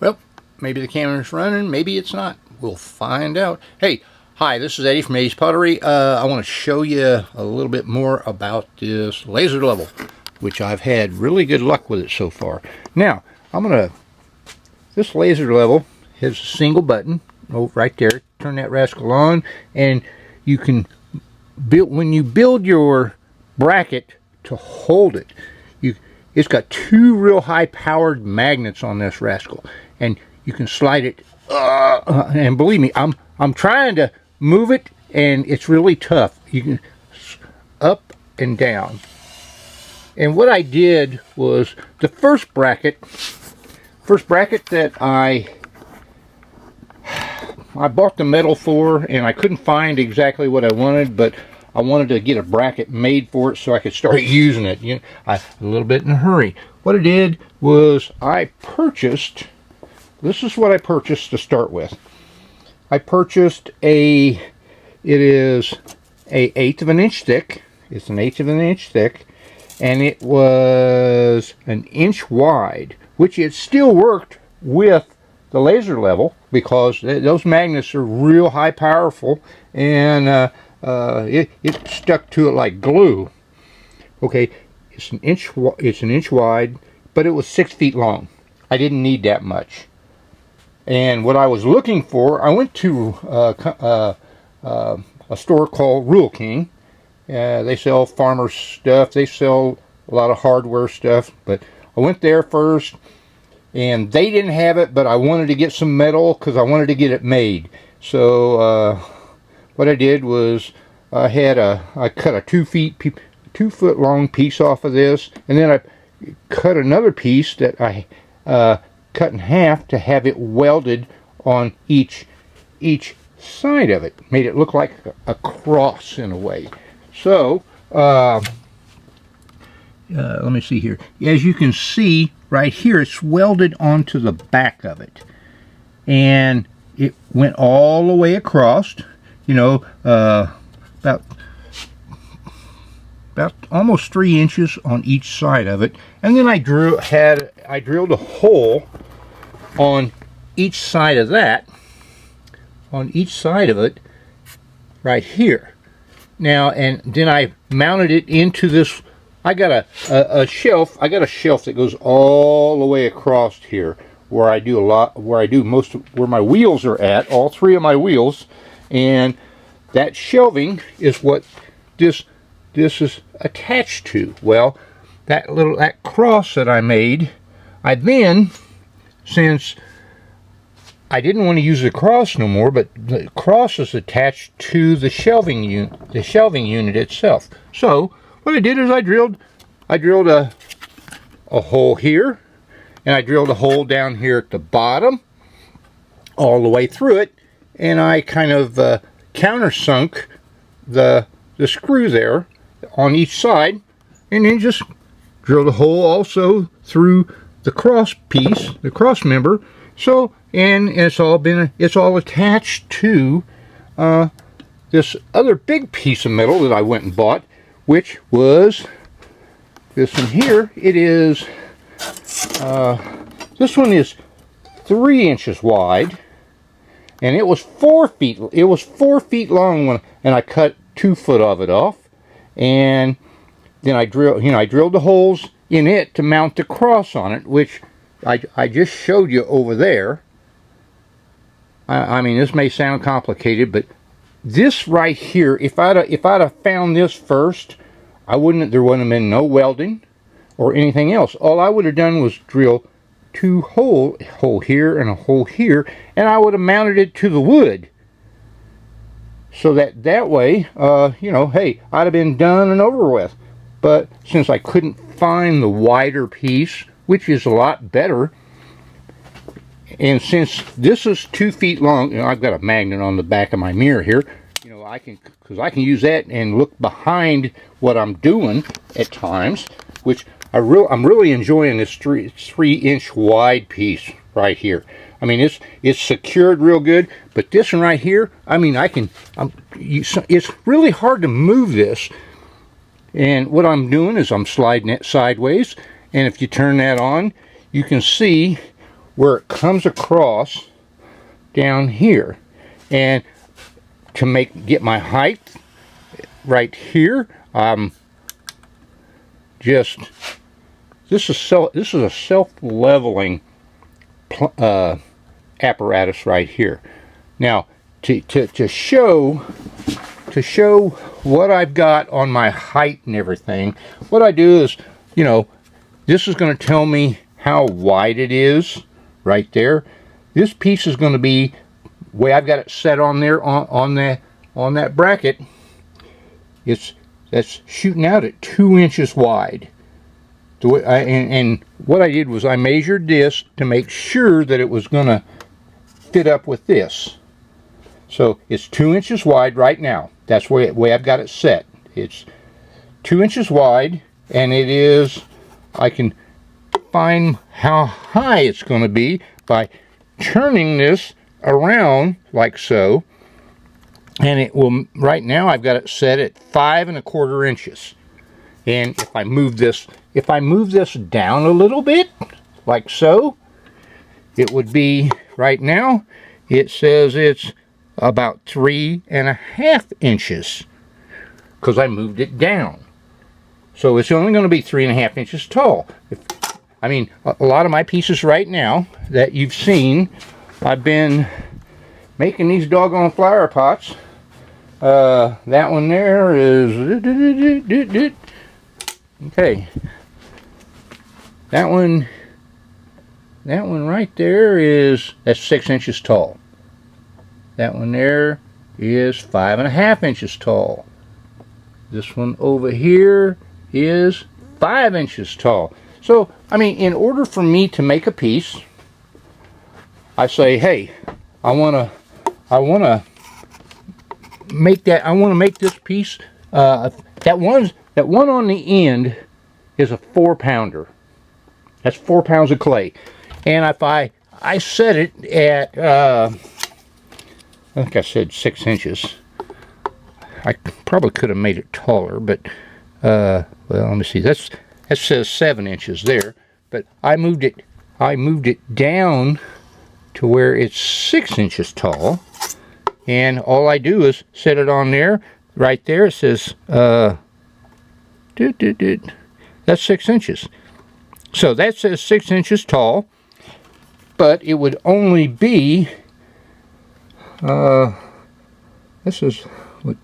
Well, maybe the camera's running, maybe it's not. We'll find out. Hey, hi, this is Eddie from Eddie's Pottery. I want to show you a little bit more about this laser level, which I've had really good luck with it so far. Now, this laser level has a single button over right there. Turn that rascal on, and you can build, when you build your bracket to hold it, it's got two real high powered magnets on this rascal, and you can slide it and believe me, I'm trying to move it and it's really tough. You can up and down. And what I did was the first bracket that I bought the metal for, and I couldn't find exactly what I wanted, but I wanted to get a bracket made for it so I could start using it. You know, a little bit in a hurry. What I did was this is what I purchased to start with. I purchased it is an 1/8 of an inch thick. It's an 1/8 of an inch thick, and it was an inch wide, which it still worked with the laser level because those magnets are real high powerful, and it stuck to it like glue. Okay, it's an inch wide, but it was 6 feet long. I didn't need that much. And what I was looking for, I went to a store called Rule King. They sell farmer stuff. They sell a lot of hardware stuff. But I went there first, and they didn't have it, but I wanted to get some metal because I wanted to get it made. So what I did was I cut a 2 foot long piece off of this, and then I cut another piece that I cut in half to have it welded on each side of it. Made it look like a cross in a way. So let me see here. As you can see right here, it's welded onto the back of it, and it went all the way across. You know, about almost 3 inches on each side of it, and then I drilled a hole on each side of that, on each side of it, right here. Now, and then I mounted it into this. I got a shelf. I got a shelf that goes all the way across here, where where my wheels are at. All 3 of my wheels, and that shelving is what this is attached to. Well, that cross that I made, I then, since I didn't want to use the cross no more, but the cross is attached to the shelving unit itself. So what I did is I drilled a hole here, and I drilled a hole down here at the bottom, all the way through it, and I kind of countersunk the screw there on each side, and then just drilled a hole also through the cross piece, the cross member. So, and it's all attached to this other big piece of metal that I went and bought, which was this one here. It is this one is 3 inches wide, and it was 4 feet. It was 4 feet long and I cut 2 foot of it off, and then I drilled the holes in it to mount the cross on it, which I just showed you over there. I mean, this may sound complicated, but this right here, if I'd have found this first, there wouldn't have been no welding or anything else. All I would have done was drill 2 hole here and a hole here, and I would have mounted it to the wood. So that way, you know, hey, I'd have been done and over with. But since I couldn't find the wider piece, which is a lot better, and since this is 2 feet long, you know, I've got a magnet on the back of my mirror here. You know, I can use that and look behind what I'm doing at times, which I'm really enjoying this 3-inch wide piece right here. I mean, it's secured real good, but this one right here, I mean, it's really hard to move this. And what I'm doing is I'm sliding it sideways, and if you turn that on, you can see where it comes across down here. And to get my height right here, this is a self-leveling apparatus right here. Now, to show what I've got on my height and everything, what I do is, you know, this is going to tell me how wide it is right there. This piece is going to be the way I've got it set on there on that bracket. That's shooting out at 2 inches wide. And what I did was I measured this to make sure that it was going to fit up with this. So it's 2 inches wide right now. That's the way I've got it set. It's 2 inches wide, and it is, I can find how high it's going to be by turning this around like so. And it will, right now I've got it set at 5 1/4 inches. And if I move this down a little bit, like so, it would be, right now, it says it's about 3 1/2 inches, because I moved it down. So it's only going to be 3 1/2 inches tall. I mean, a lot of my pieces right now that you've seen, I've been making these doggone flower pots. That one there is, okay, that one right there that's 6 inches tall. That one there is 5 1/2 inches tall. This one over here is 5 inches tall. So, I mean, in order for me to make a piece, I say, hey, I want to make this piece, that one on the end is a 4-pounder. That's 4 pounds of clay. And if I set it at, I think I said 6 inches. I probably could have made it taller, but, well, let me see. That says 7 inches there, but I moved it down to where it's 6 inches tall. And all I do is set it on there. Right there it says, that's 6 inches. So that says 6 inches tall, but it would only be, this is, what,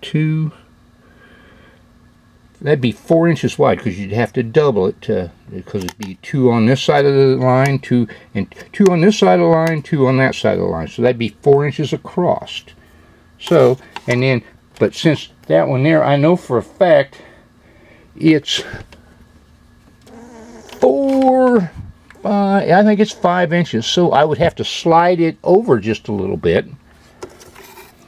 that'd be 4 inches wide, because you'd have to double it because it'd be 2 on this side of the line, 2 on this side of the line, 2 on that side of the line. So that'd be 4 inches across. So, and then, but since that one there, I know for a fact it's 4, 5, I think it's 5 inches. So I would have to slide it over just a little bit.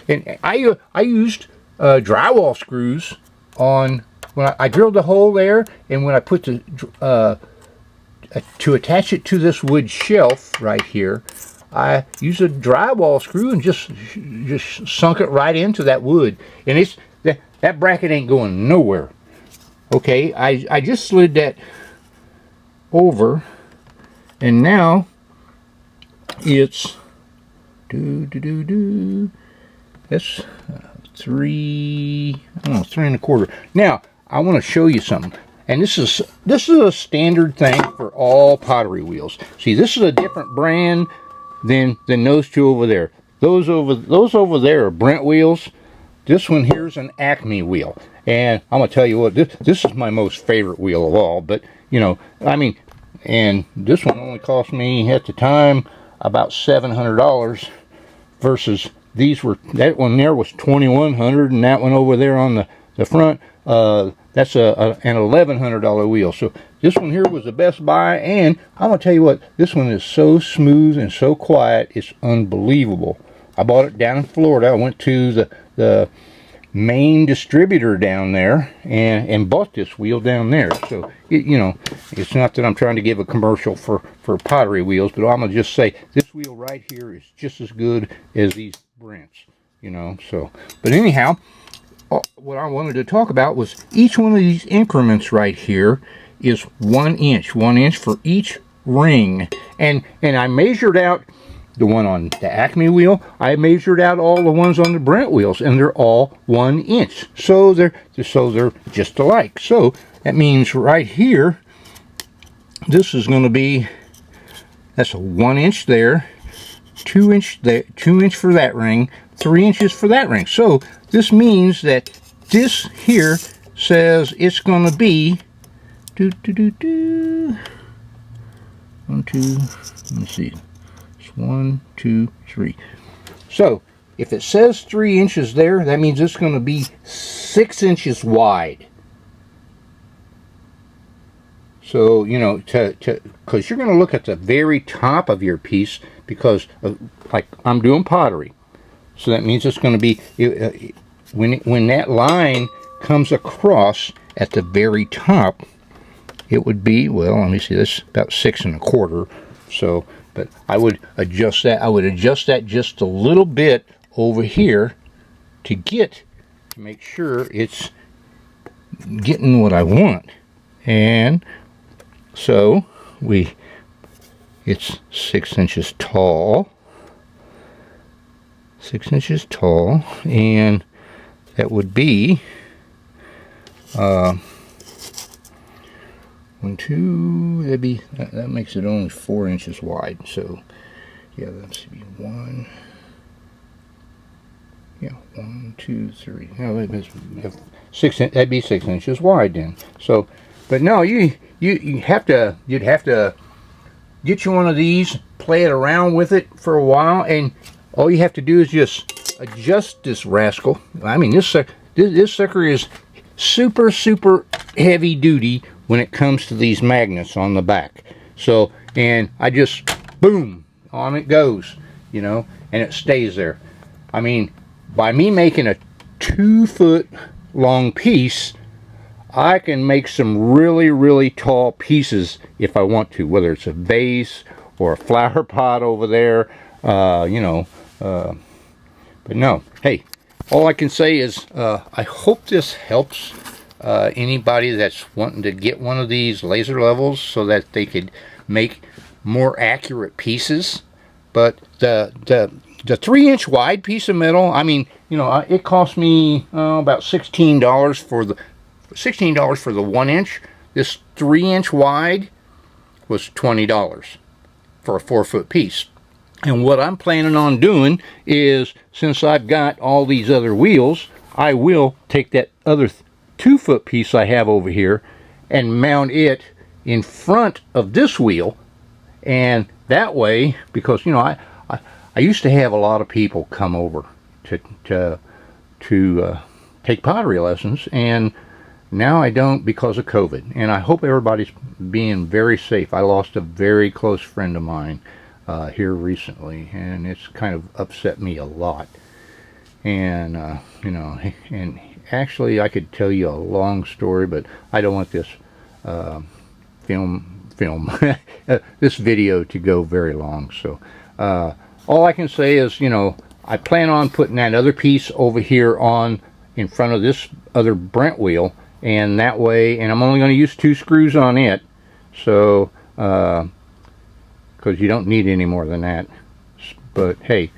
And I used drywall screws on, when I drilled the hole there, and when I put to attach it to this wood shelf right here, I used a drywall screw and just sunk it right into that wood, and it's that bracket ain't going nowhere. Okay, I just slid that over, and now it's that's 3 1/4. Now I want to show you something, and this is a standard thing for all pottery wheels. See, this is a different brand than those two over there. Those over there are Brent wheels. This one here is an Acme wheel, and I'm gonna tell you what, this is my most favorite wheel of all. But you know, I mean, and this one only cost me at the time about $700 versus that one there was $2,100, and that one over there on the front, that's an $1,100 wheel. So this one here was the best buy, and I'm gonna tell you what, this one is so smooth and so quiet, it's unbelievable. I bought it down in Florida. I went to the main distributor down there and bought this wheel down there. So you know, it's not that I'm trying to give a commercial for pottery wheels, but I'm gonna just say this wheel right here is just as good as these Brents, you know. So, but anyhow, what I wanted to talk about was each one of these increments right here is 1 inch. 1 inch for each ring. And I measured out the one on the Acme wheel. I measured out all the ones on the Brent wheels, and they're all 1 inch. So they're just alike. So that means right here, this is going to be, that's a 1 inch there, 2 inch there, 2 inch for that ring, 3 inches for that ring. So this means that this here says it's going to be 1, 2, let me see. It's 1, 2, 3. So if it says 3 inches there, that means it's going to be 6 inches wide. So, you know, because you're going to look at the very top of your piece, because like I'm doing pottery. So that means it's going to be, when that line comes across at the very top, it would be, well, let me see, this about 6 1/4. So, but I would adjust that. I would adjust that just a little bit over here to make sure it's getting what I want. And so it's 6 inches tall. 6 inches tall, and that would be 1, 2, that'd be, that makes it only 4 inches wide. So yeah, that's be 1, yeah, 1, 2, 3. No, that'd be 6 inches wide then. So, but no, you'd have to get you one of these, play it around with it for a while, and all you have to do is just adjust this rascal. I mean, this sucker is super heavy duty when it comes to these magnets on the back. So, and I just, boom, on it goes, you know, and it stays there. I mean, by me making a 2 foot long piece, I can make some really tall pieces if I want to, whether it's a vase or a flower pot over there, you know. But no, hey, all I can say is I hope this helps anybody that's wanting to get one of these laser levels so that they could make more accurate pieces. But the 3 inch wide piece of metal, I mean, you know, it cost me about $16 for the $16 for the 1 inch. This 3 inch wide was $20 for a 4 foot piece. And what I'm planning on doing is, since I've got all these other wheels, I will take that other 2 foot piece I have over here and mount it in front of this wheel. And that way, because, you know, I used to have a lot of people come over to take pottery lessons, and now I don't because of COVID. And I hope everybody's being very safe. I lost a very close friend of mine here recently, and it's kind of upset me a lot. And you know, and actually I could tell you a long story, but I don't want this this video to go very long. So all I can say is, you know, I plan on putting that other piece over here on in front of this other Brent wheel, and that way, and I'm only going to use 2 screws on it, so because you don't need any more than that. But hey,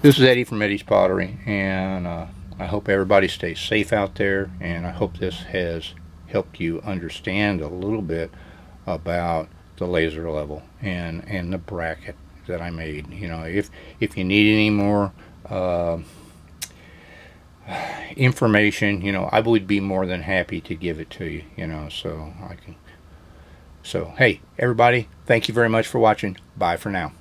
this is Eddie from Eddie's Pottery, and I hope everybody stays safe out there, and I hope this has helped you understand a little bit about the laser level and the bracket that I made. You know, if you need any more information, you know, I would be more than happy to give it to you, you know, so I can. So hey, everybody, thank you very much for watching. Bye for now.